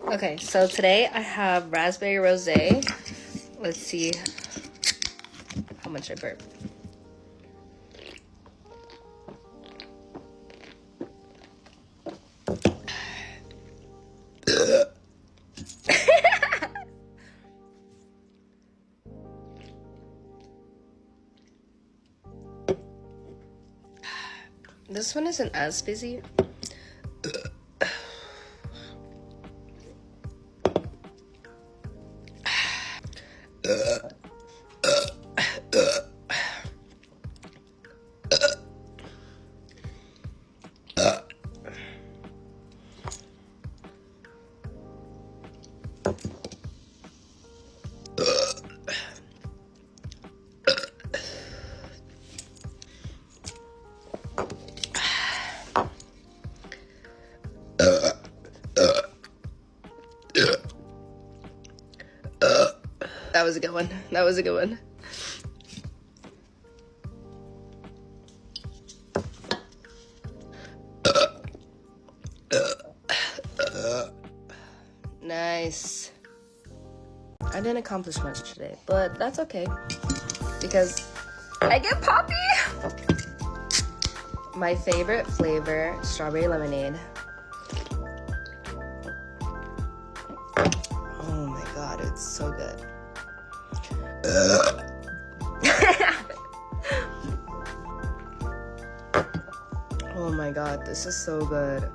Okay, so today I have raspberry rosé. Let's see how much I burp. This one isn't as fizzy. That was a good one. That was a good one. Nice. I didn't accomplish much today, but that's okay because I get poppy. My favorite flavor, strawberry lemonade. Oh my god, it's so good. Oh my god, this is so good.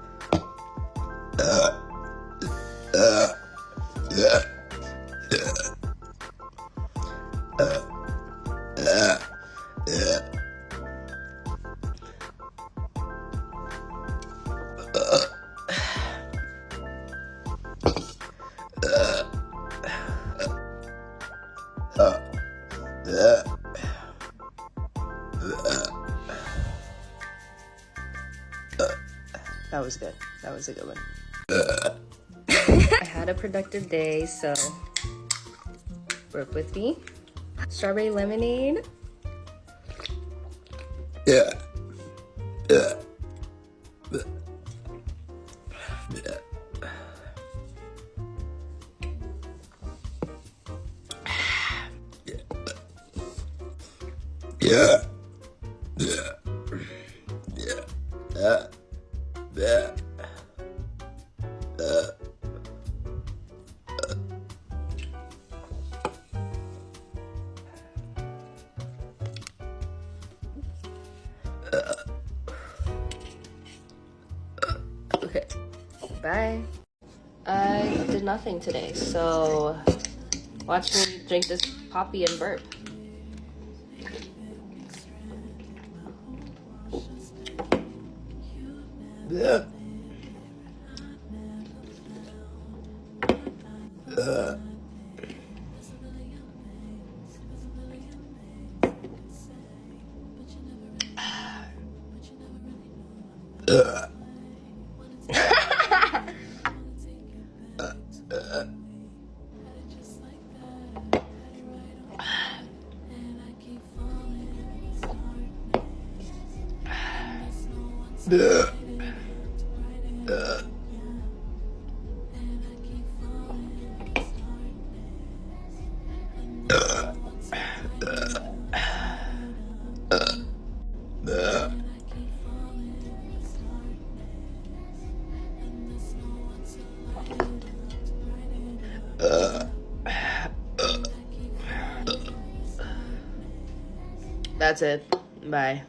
That was good. That was a good one. I had a productive day, so work with me. Strawberry lemonade. Yeah. Yeah. Yeah. Yeah. Yeah. Yeah. Okay. Bye. I did nothing today, so watch me drink this poppy and burp. Yeah. That's it. Bye.